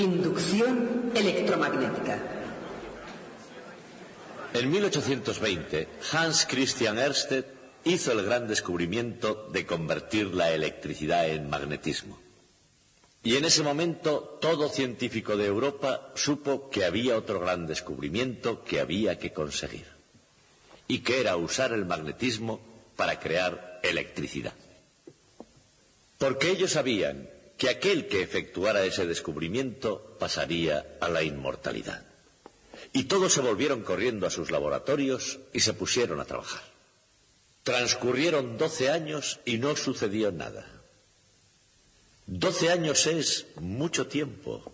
Inducción electromagnética. En 1820, Hans Christian Ørsted hizo el gran descubrimiento de convertir la electricidad en magnetismo. Y en ese momento todo científico de Europa supo que había otro gran descubrimiento que había que conseguir, y que era usar el magnetismo para crear electricidad. Porque ellos sabían que aquel que efectuara ese descubrimiento pasaría a la inmortalidad. Y todos se volvieron corriendo a sus laboratorios y se pusieron a trabajar. Transcurrieron 12 años y no sucedió nada. 12 años es mucho tiempo.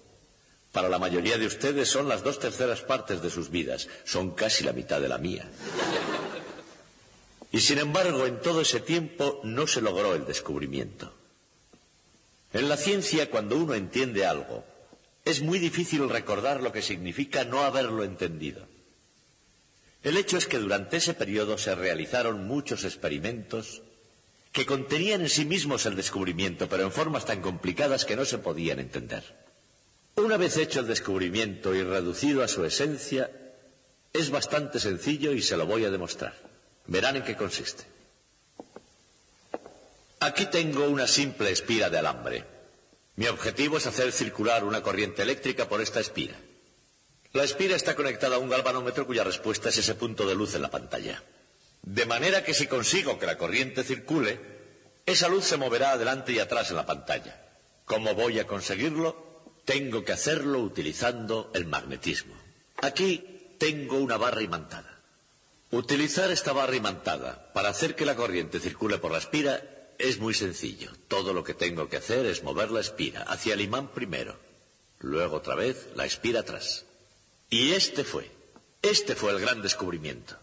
Para la mayoría de ustedes son las 2/3 partes de sus vidas. Son casi la mitad de la mía. Y sin embargo, en todo ese tiempo no se logró el descubrimiento. En la ciencia, cuando uno entiende algo, es muy difícil recordar lo que significa no haberlo entendido. El hecho es que durante ese periodo se realizaron muchos experimentos que contenían en sí mismos el descubrimiento, pero en formas tan complicadas que no se podían entender. Una vez hecho el descubrimiento y reducido a su esencia, es bastante sencillo y se lo voy a demostrar. Verán en qué consiste. Aquí tengo una simple espira de alambre. Mi objetivo es hacer circular una corriente eléctrica por esta espira. La espira está conectada a un galvanómetro cuya respuesta es ese punto de luz en la pantalla. De manera que si consigo que la corriente circule, esa luz se moverá adelante y atrás en la pantalla. ¿Cómo voy a conseguirlo? Tengo que hacerlo utilizando el magnetismo. Aquí tengo una barra imantada. Utilizar esta barra imantada para hacer que la corriente circule por la espira es muy sencillo. Todo lo que tengo que hacer es mover la espira hacia el imán primero, luego otra vez la espira atrás. Y este fue el gran descubrimiento.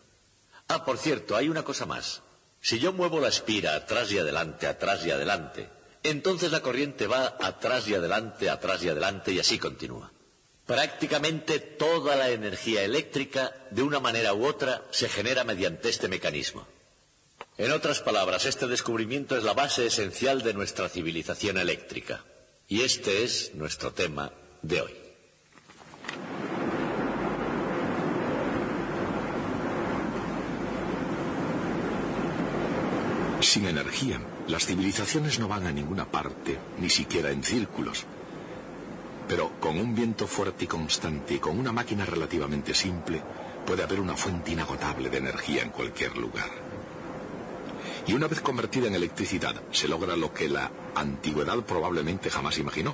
Ah, por cierto, hay una cosa más. Si yo muevo la espira atrás y adelante, entonces la corriente va atrás y adelante y así continúa. Prácticamente toda la energía eléctrica, de una manera u otra, se genera mediante este mecanismo. En otras palabras, este descubrimiento es la base esencial de nuestra civilización eléctrica. Y este es nuestro tema de hoy. Sin energía, las civilizaciones no van a ninguna parte, ni siquiera en círculos. Pero con un viento fuerte y constante y con una máquina relativamente simple, puede haber una fuente inagotable de energía en cualquier lugar. Y una vez convertida en electricidad, se logra lo que la antigüedad probablemente jamás imaginó.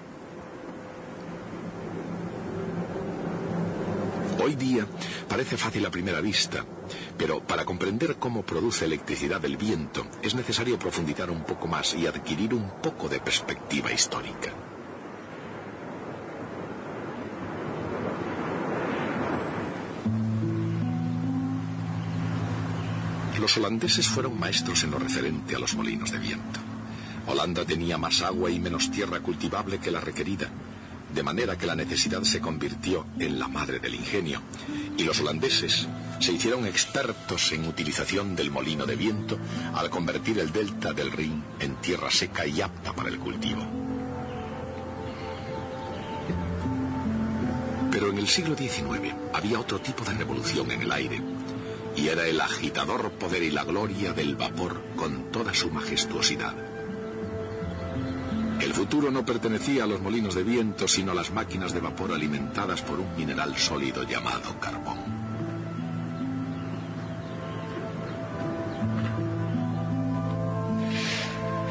Hoy día parece fácil a primera vista, pero para comprender cómo produce electricidad el viento es necesario profundizar un poco más y adquirir un poco de perspectiva histórica. Los holandeses fueron maestros en lo referente a los molinos de viento. Holanda tenía más agua y menos tierra cultivable que la requerida, de manera que la necesidad se convirtió en la madre del ingenio, y los holandeses se hicieron expertos en utilización del molino de viento al convertir el delta del Rin en tierra seca y apta para el cultivo. Pero en el siglo XIX había otro tipo de revolución en el aire, y era el agitador poder y la gloria del vapor con toda su majestuosidad. El futuro no pertenecía a los molinos de viento, sino a las máquinas de vapor alimentadas por un mineral sólido llamado carbón.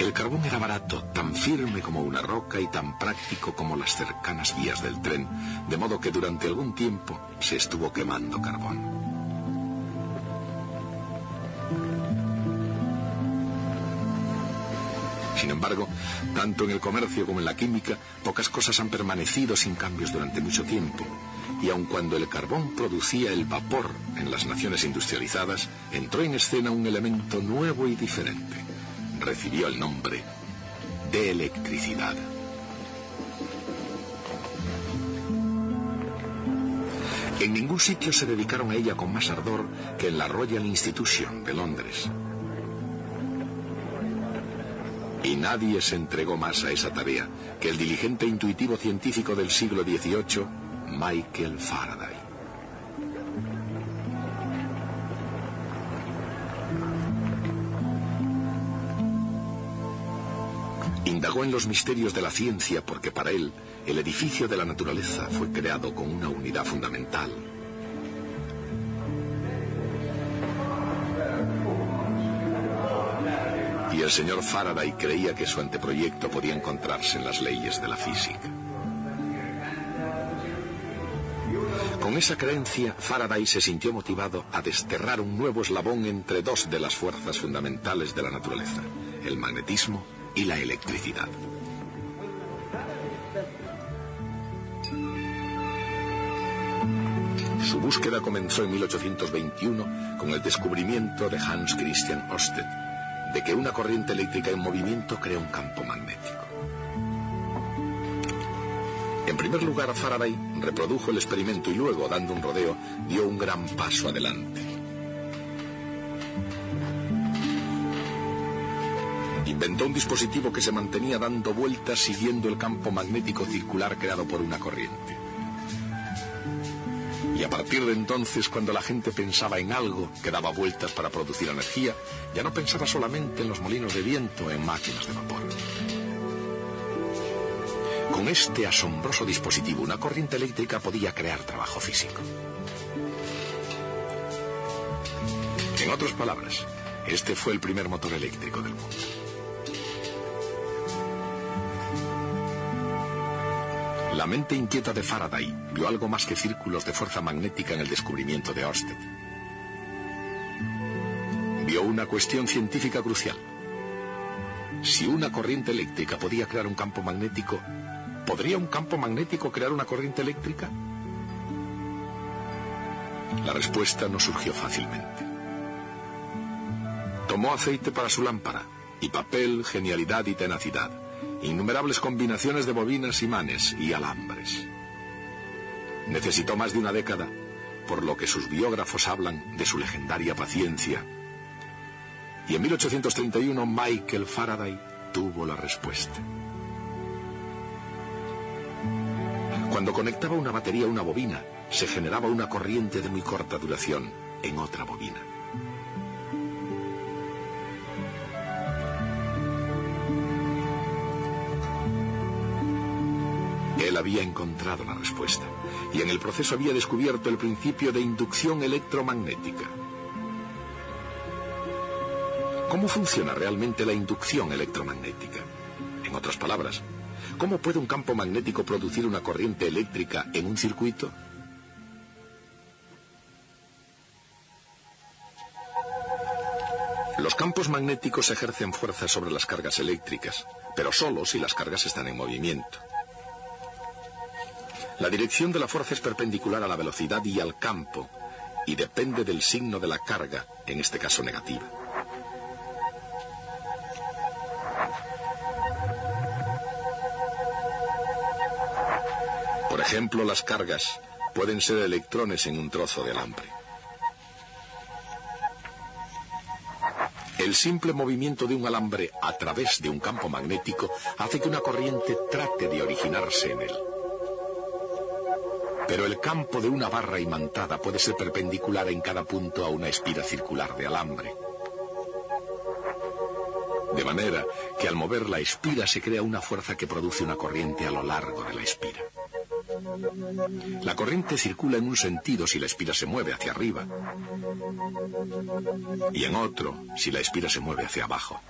El carbón era barato, tan firme como una roca y tan práctico como las cercanas vías del tren, de modo que durante algún tiempo se estuvo quemando carbón. Sin embargo, tanto en el comercio como en la química, pocas cosas han permanecido sin cambios durante mucho tiempo. Y aun cuando el carbón producía el vapor en las naciones industrializadas, entró en escena un elemento nuevo y diferente. Recibió el nombre de electricidad. En ningún sitio se dedicaron a ella con más ardor que en la Royal Institution de Londres. Y nadie se entregó más a esa tarea que el diligente e intuitivo científico del siglo XVIII, Michael Faraday. Indagó en los misterios de la ciencia porque para él el edificio de la naturaleza fue creado con una unidad fundamental. Y el señor Faraday creía que su anteproyecto podía encontrarse en las leyes de la física. Con esa creencia, Faraday se sintió motivado a desterrar un nuevo eslabón entre dos de las fuerzas fundamentales de la naturaleza, el magnetismo y la electricidad. Su búsqueda comenzó en 1821 con el descubrimiento de Hans Christian Ørsted de que una corriente eléctrica en movimiento crea un campo magnético. En primer lugar, Faraday reprodujo el experimento y luego, dando un rodeo, dio un gran paso adelante. Inventó un dispositivo que se mantenía dando vueltas siguiendo el campo magnético circular creado por una corriente. Y a partir de entonces, cuando la gente pensaba en algo que daba vueltas para producir energía, ya no pensaba solamente en los molinos de viento o en máquinas de vapor. Con este asombroso dispositivo, una corriente eléctrica podía crear trabajo físico. En otras palabras, este fue el primer motor eléctrico del mundo. La mente inquieta de Faraday vio algo más que círculos de fuerza magnética en el descubrimiento de Ørsted. Vio una cuestión científica crucial. Si una corriente eléctrica podía crear un campo magnético, ¿podría un campo magnético crear una corriente eléctrica? La respuesta no surgió fácilmente. Tomó aceite para su lámpara, y papel, genialidad y tenacidad. Innumerables combinaciones de bobinas, imanes y alambres. Necesitó más de una década, por lo que sus biógrafos hablan de su legendaria paciencia. Y en 1831 Michael Faraday tuvo la respuesta. Cuando conectaba una batería a una bobina, se generaba una corriente de muy corta duración en otra bobina. Él había encontrado la respuesta, y en el proceso había descubierto el principio de inducción electromagnética. ¿Cómo funciona realmente la inducción electromagnética? En otras palabras, ¿cómo puede un campo magnético producir una corriente eléctrica en un circuito? Los campos magnéticos ejercen fuerza sobre las cargas eléctricas, pero solo si las cargas están en movimiento. La dirección de la fuerza es perpendicular a la velocidad y al campo, y depende del signo de la carga, en este caso negativa. Por ejemplo, las cargas pueden ser electrones en un trozo de alambre. El simple movimiento de un alambre a través de un campo magnético hace que una corriente trate de originarse en él. Pero el campo de una barra imantada puede ser perpendicular en cada punto a una espira circular de alambre. De manera que al mover la espira se crea una fuerza que produce una corriente a lo largo de la espira. La corriente circula en un sentido si la espira se mueve hacia arriba y en otro si la espira se mueve hacia abajo.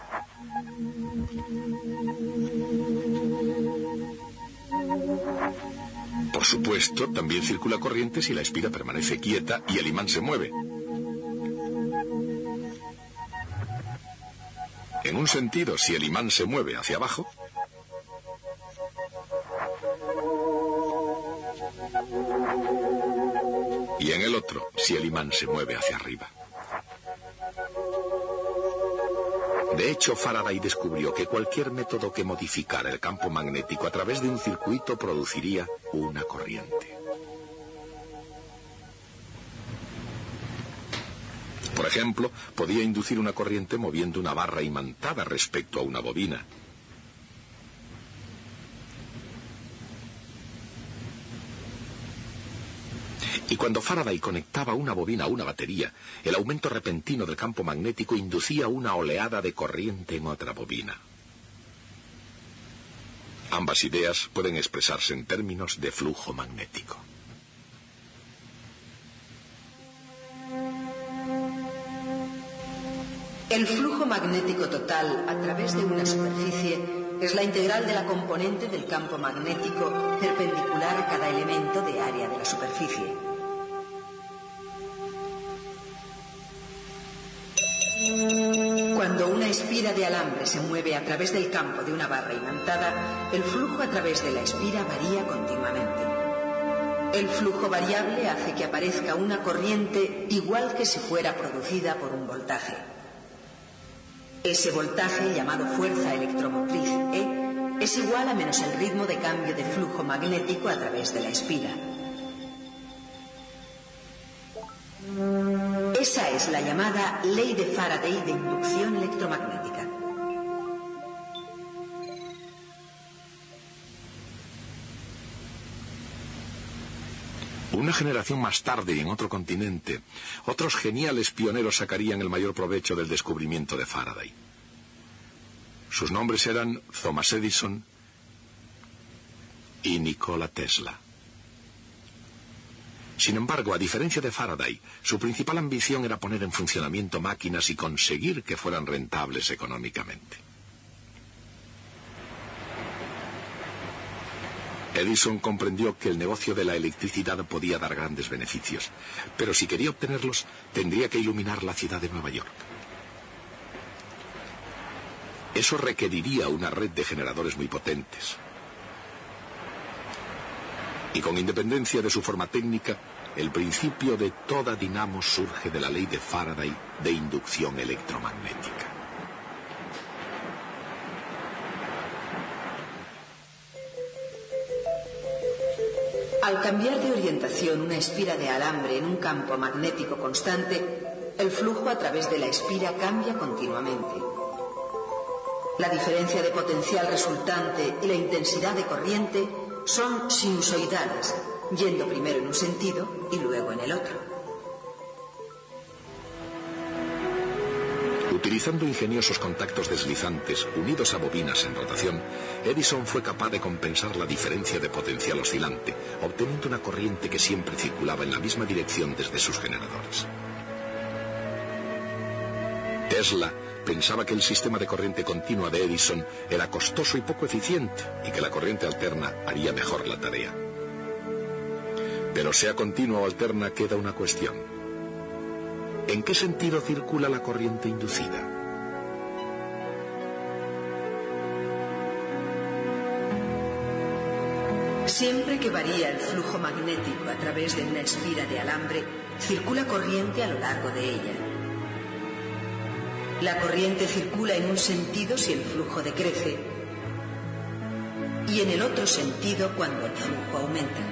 Por supuesto, también circula corriente si la espira permanece quieta y el imán se mueve. En un sentido, si el imán se mueve hacia abajo, y en el otro, si el imán se mueve hacia arriba. De hecho, Faraday descubrió que cualquier método que modificara el campo magnético a través de un circuito produciría una corriente. Por ejemplo, podía inducir una corriente moviendo una barra imantada respecto a una bobina, Y cuando Faraday conectaba una bobina a una batería, el aumento repentino del campo magnético inducía una oleada de corriente en otra bobina. Ambas ideas pueden expresarse en términos de flujo magnético. El flujo magnético total a través de una superficie es la integral de la componente del campo magnético perpendicular a cada elemento de área de la superficie. Cuando una espira de alambre se mueve a través del campo de una barra imantada, el flujo a través de la espira varía continuamente. El flujo variable hace que aparezca una corriente igual que si fuera producida por un voltaje. Ese voltaje, llamado fuerza electromotriz E, es igual a menos el ritmo de cambio de flujo magnético a través de la espira. Esa es la llamada ley de Faraday de inducción electromagnética. Una generación más tarde y en otro continente, otros geniales pioneros sacarían el mayor provecho del descubrimiento de Faraday. Sus nombres eran Thomas Edison y Nikola Tesla. Sin embargo, a diferencia de Faraday, su principal ambición era poner en funcionamiento máquinas y conseguir que fueran rentables económicamente. Edison comprendió que el negocio de la electricidad podía dar grandes beneficios, pero si quería obtenerlos, tendría que iluminar la ciudad de Nueva York. Eso requeriría una red de generadores muy potentes. Y con independencia de su forma técnica, el principio de toda dinamo surge de la ley de Faraday de inducción electromagnética. Al cambiar de orientación una espira de alambre en un campo magnético constante, el flujo a través de la espira cambia continuamente. La diferencia de potencial resultante y la intensidad de corriente son sinusoidales, yendo primero en un sentido y luego en el otro. Utilizando ingeniosos contactos deslizantes unidos a bobinas en rotación, Edison fue capaz de compensar la diferencia de potencial oscilante, obteniendo una corriente que siempre circulaba en la misma dirección desde sus generadores. Tesla pensaba que el sistema de corriente continua de Edison era costoso y poco eficiente, y que la corriente alterna haría mejor la tarea. Pero sea continua o alterna, queda una cuestión. ¿En qué sentido circula la corriente inducida? Siempre que varía el flujo magnético a través de una espira de alambre, circula corriente a lo largo de ella. La corriente circula en un sentido si el flujo decrece y en el otro sentido cuando el flujo aumenta.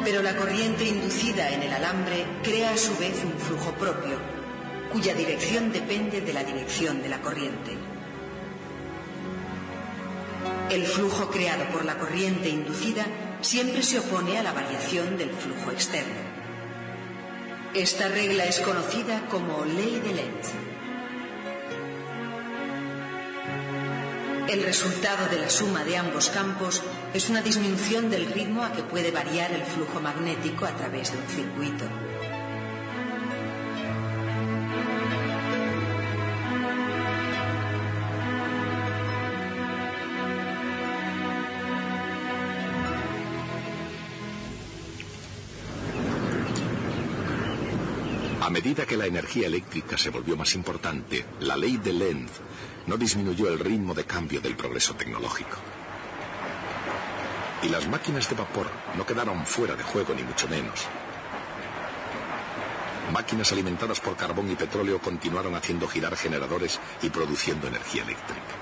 Pero la corriente inducida en el alambre crea a su vez un flujo propio, cuya dirección depende de la dirección de la corriente. El flujo creado por la corriente inducida siempre se opone a la variación del flujo externo. Esta regla es conocida como ley de Lenz. El resultado de la suma de ambos campos es una disminución del ritmo a que puede variar el flujo magnético a través de un circuito. A medida que la energía eléctrica se volvió más importante, la ley de Lenz no disminuyó el ritmo de cambio del progreso tecnológico. Y las máquinas de vapor no quedaron fuera de juego, ni mucho menos. Máquinas alimentadas por carbón y petróleo continuaron haciendo girar generadores y produciendo energía eléctrica.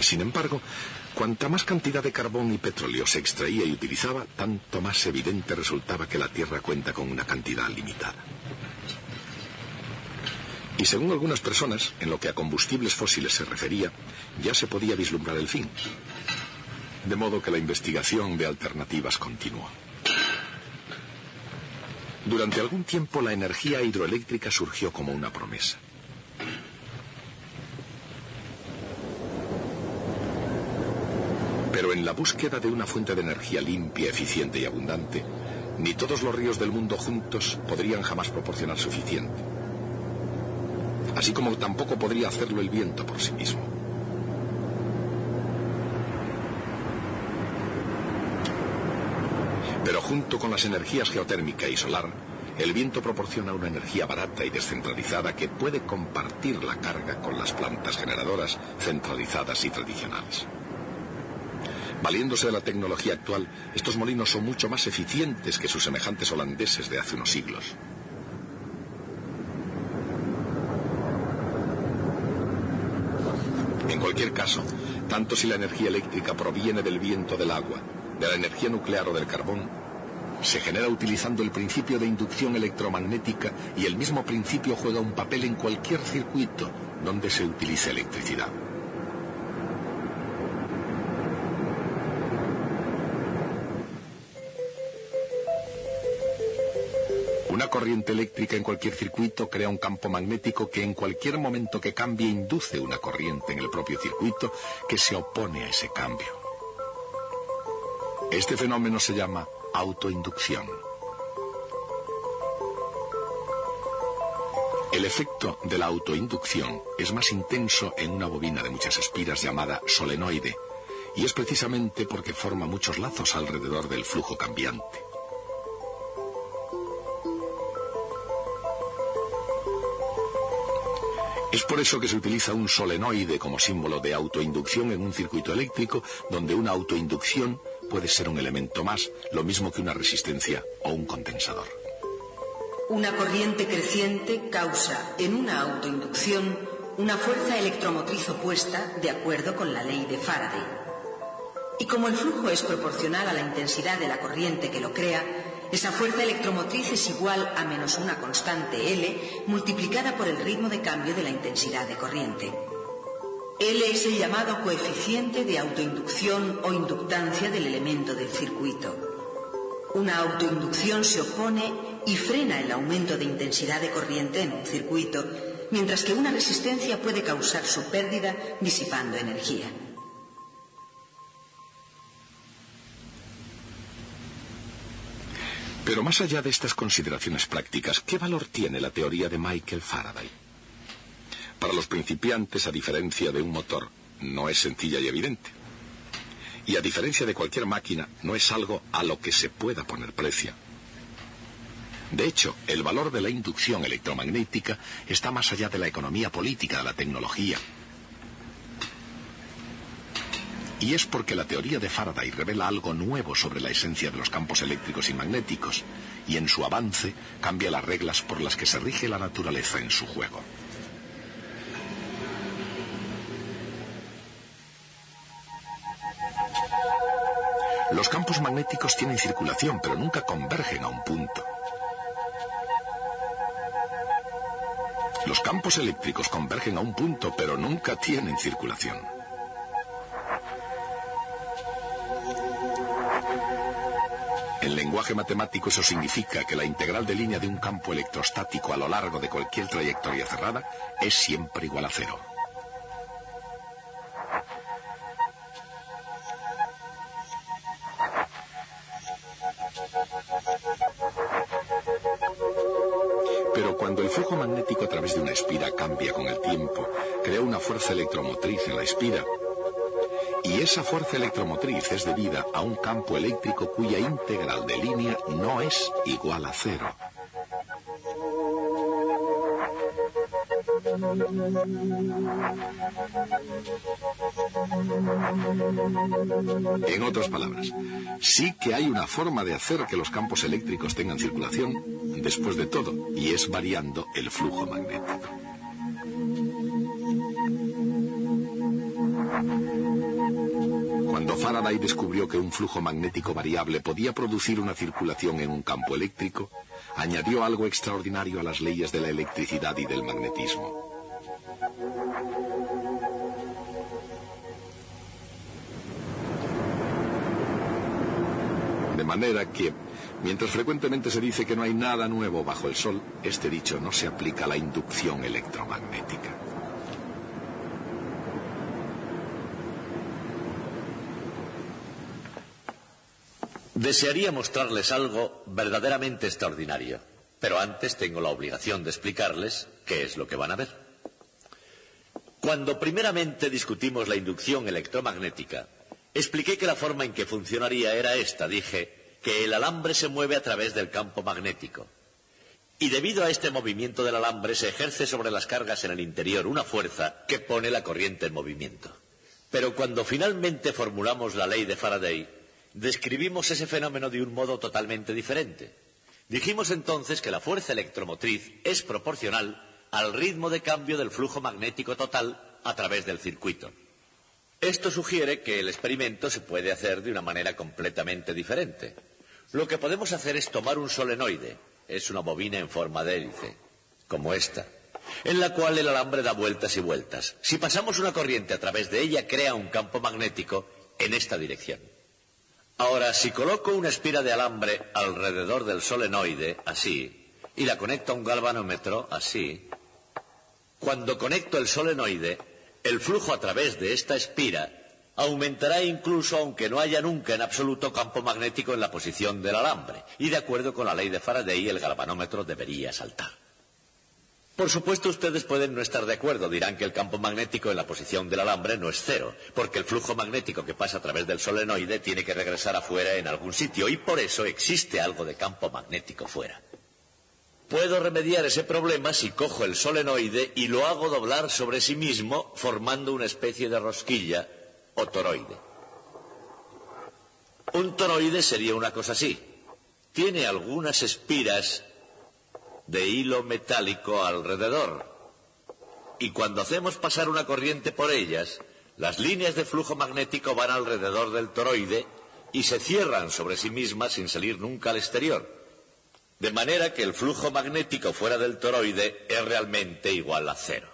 Sin embargo, cuanta más cantidad de carbón y petróleo se extraía y utilizaba, tanto más evidente resultaba que la Tierra cuenta con una cantidad limitada. Y según algunas personas, en lo que a combustibles fósiles se refería, ya se podía vislumbrar el fin. De modo que la investigación de alternativas continuó. Durante algún tiempo la energía hidroeléctrica surgió como una promesa. Pero en la búsqueda de una fuente de energía limpia, eficiente y abundante, ni todos los ríos del mundo juntos podrían jamás proporcionar suficiente. Así como tampoco podría hacerlo el viento por sí mismo. Pero junto con las energías geotérmica y solar, el viento proporciona una energía barata y descentralizada que puede compartir la carga con las plantas generadoras centralizadas y tradicionales. Valiéndose de la tecnología actual, estos molinos son mucho más eficientes que sus semejantes holandeses de hace unos siglos. En cualquier caso, tanto si la energía eléctrica proviene del viento, del agua, de la energía nuclear o del carbón, se genera utilizando el principio de inducción electromagnética y el mismo principio juega un papel en cualquier circuito donde se utilice electricidad. Una corriente eléctrica en cualquier circuito crea un campo magnético que en cualquier momento que cambie induce una corriente en el propio circuito que se opone a ese cambio. Este fenómeno se llama autoinducción. El efecto de la autoinducción es más intenso en una bobina de muchas espiras llamada solenoide, y es precisamente porque forma muchos lazos alrededor del flujo cambiante. Es por eso que se utiliza un solenoide como símbolo de autoinducción en un circuito eléctrico, donde una autoinducción puede ser un elemento más, lo mismo que una resistencia o un condensador. Una corriente creciente causa en una autoinducción una fuerza electromotriz opuesta de acuerdo con la ley de Faraday. Y como el flujo es proporcional a la intensidad de la corriente que lo crea, esa fuerza electromotriz es igual a menos una constante L multiplicada por el ritmo de cambio de la intensidad de corriente. L es el llamado coeficiente de autoinducción o inductancia del elemento del circuito. Una autoinducción se opone y frena el aumento de intensidad de corriente en un circuito, mientras que una resistencia puede causar su pérdida disipando energía. Pero más allá de estas consideraciones prácticas, ¿qué valor tiene la teoría de Michael Faraday? Para los principiantes, a diferencia de un motor, no es sencilla y evidente. Y a diferencia de cualquier máquina, no es algo a lo que se pueda poner precio. De hecho, el valor de la inducción electromagnética está más allá de la economía política, de la tecnología. Y es porque la teoría de Faraday revela algo nuevo sobre la esencia de los campos eléctricos y magnéticos, y en su avance cambia las reglas por las que se rige la naturaleza en su juego. Los campos magnéticos tienen circulación, pero nunca convergen a un punto. Los campos eléctricos convergen a un punto, pero nunca tienen circulación. En lenguaje matemático eso significa que la integral de línea de un campo electrostático a lo largo de cualquier trayectoria cerrada es siempre igual a cero. Pero cuando el flujo magnético a través de una espira cambia con el tiempo, crea una fuerza electromotriz en la espira. Y esa fuerza electromotriz es debida a un campo eléctrico cuya integral de línea no es igual a cero. En otras palabras, sí que hay una forma de hacer que los campos eléctricos tengan circulación, después de todo, y es variando el flujo magnético. Cuando Faraday descubrió que un flujo magnético variable podía producir una circulación en un campo eléctrico, añadió algo extraordinario a las leyes de la electricidad y del magnetismo. De manera que, mientras frecuentemente se dice que no hay nada nuevo bajo el sol, este dicho no se aplica a la inducción electromagnética. Desearía mostrarles algo verdaderamente extraordinario, pero antes tengo la obligación de explicarles qué es lo que van a ver. Cuando primeramente discutimos la inducción electromagnética, expliqué que la forma en que funcionaría era esta. Dije que el alambre se mueve a través del campo magnético. Y debido a este movimiento del alambre se ejerce sobre las cargas en el interior una fuerza que pone la corriente en movimiento. Pero cuando finalmente formulamos la ley de Faraday, describimos ese fenómeno de un modo totalmente diferente. Dijimos entonces que la fuerza electromotriz es proporcional al ritmo de cambio del flujo magnético total a través del circuito. Esto sugiere que el experimento se puede hacer de una manera completamente diferente. Lo que podemos hacer es tomar un solenoide, es una bobina en forma de hélice, como esta, en la cual el alambre da vueltas y vueltas. Si pasamos una corriente a través de ella, crea un campo magnético en esta dirección. Ahora, si coloco una espira de alambre alrededor del solenoide, así, y la conecto a un galvanómetro, así, cuando conecto el solenoide, el flujo a través de esta espira aumentará incluso aunque no haya nunca en absoluto campo magnético en la posición del alambre, y de acuerdo con la ley de Faraday, el galvanómetro debería saltar. Por supuesto, ustedes pueden no estar de acuerdo, dirán que el campo magnético en la posición del alambre no es cero, porque el flujo magnético que pasa a través del solenoide tiene que regresar afuera en algún sitio, y por eso existe algo de campo magnético fuera. Puedo remediar ese problema si cojo el solenoide y lo hago doblar sobre sí mismo, formando una especie de rosquilla o toroide. Un toroide sería una cosa así. Tiene algunas espiras de hilo metálico alrededor, y cuando hacemos pasar una corriente por ellas, las líneas de flujo magnético van alrededor del toroide y se cierran sobre sí mismas sin salir nunca al exterior, de manera que el flujo magnético fuera del toroide es realmente igual a cero.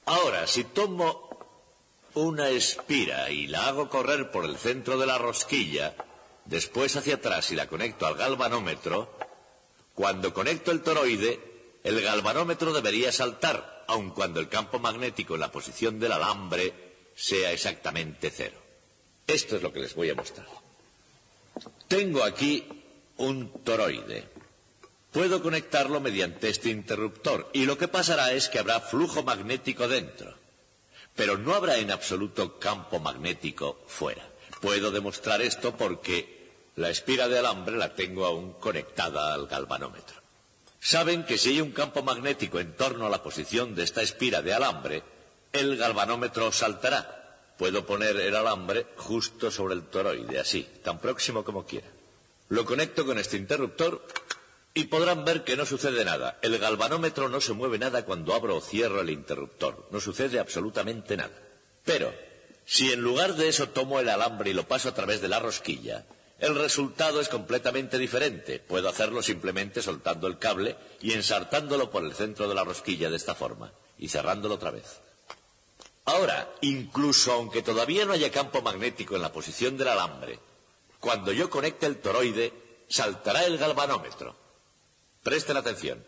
Ahora, si tomo una espira y la hago correr por el centro de la rosquilla, después hacia atrás y la conecto al galvanómetro, cuando conecto el toroide, el galvanómetro debería saltar, aun cuando el campo magnético en la posición del alambre sea exactamente cero. Esto es lo que les voy a mostrar. Tengo aquí un toroide. Puedo conectarlo mediante este interruptor, y lo que pasará es que habrá flujo magnético dentro, pero no habrá en absoluto campo magnético fuera. Puedo demostrar esto porque la espira de alambre la tengo aún conectada al galvanómetro. Saben que si hay un campo magnético en torno a la posición de esta espira de alambre, el galvanómetro saltará. Puedo poner el alambre justo sobre el toroide, así, tan próximo como quiera. Lo conecto con este interruptor y podrán ver que no sucede nada. El galvanómetro no se mueve nada cuando abro o cierro el interruptor. No sucede absolutamente nada. Pero, si en lugar de eso tomo el alambre y lo paso a través de la rosquilla, el resultado es completamente diferente. Puedo hacerlo simplemente soltando el cable y ensartándolo por el centro de la rosquilla de esta forma, y cerrándolo otra vez. Ahora, incluso aunque todavía no haya campo magnético en la posición del alambre, cuando yo conecte el toroide, saltará el galvanómetro. Presten atención.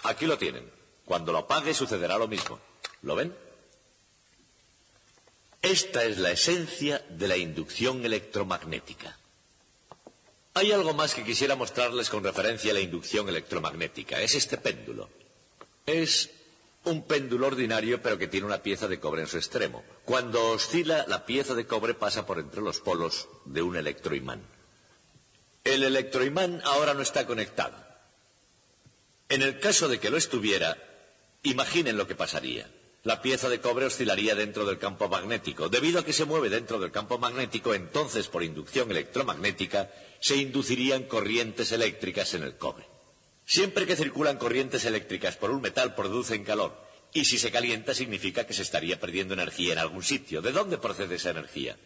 Aquí lo tienen. Cuando lo apague sucederá lo mismo. ¿Lo ven? Esta es la esencia de la inducción electromagnética. Hay algo más que quisiera mostrarles con referencia a la inducción electromagnética. Es este péndulo. Es un péndulo ordinario, pero que tiene una pieza de cobre en su extremo. Cuando oscila, la pieza de cobre pasa por entre los polos de un electroimán. El electroimán ahora no está conectado. En el caso de que lo estuviera, imaginen lo que pasaría. La pieza de cobre oscilaría dentro del campo magnético. Debido a que se mueve dentro del campo magnético, entonces por inducción electromagnética se inducirían corrientes eléctricas en el cobre. Siempre que circulan corrientes eléctricas por un metal producen calor, y si se calienta significa que se estaría perdiendo energía en algún sitio. ¿De dónde procede esa energía?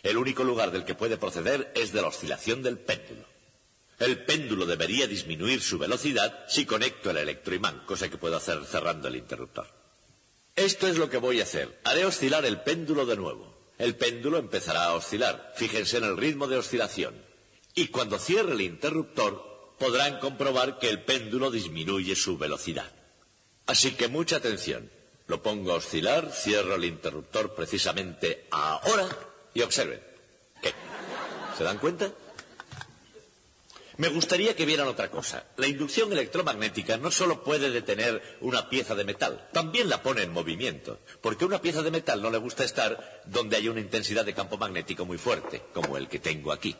El único lugar del que puede proceder es de la oscilación del péndulo. El péndulo debería disminuir su velocidad si conecto el electroimán, cosa que puedo hacer cerrando el interruptor. Esto es lo que voy a hacer. Haré oscilar el péndulo de nuevo. El péndulo empezará a oscilar. Fíjense en el ritmo de oscilación. Y cuando cierre el interruptor, podrán comprobar que el péndulo disminuye su velocidad. Así que mucha atención. Lo pongo a oscilar, cierro el interruptor precisamente ahora y observen. ¿Qué? ¿Se dan cuenta? Me gustaría que vieran otra cosa. La inducción electromagnética no solo puede detener una pieza de metal, también la pone en movimiento, porque a una pieza de metal no le gusta estar donde hay una intensidad de campo magnético muy fuerte, como el que tengo aquí.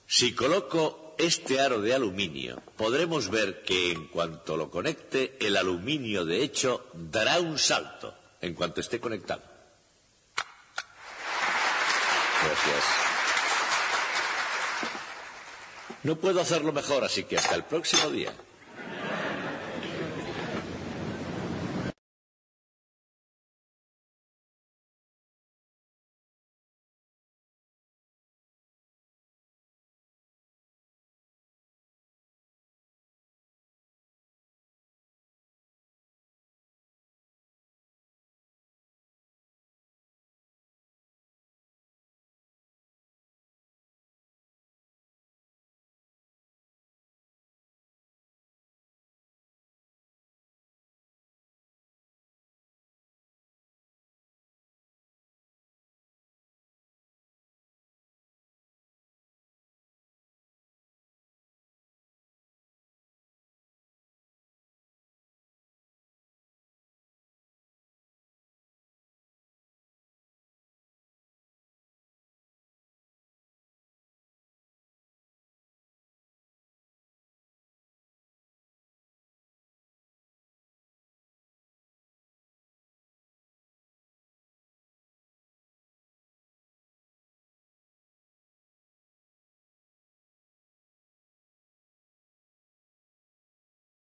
Si coloco este aro de aluminio, podremos ver que en cuanto lo conecte, el aluminio de hecho dará un salto en cuanto esté conectado. Gracias. No puedo hacerlo mejor, así que hasta el próximo día.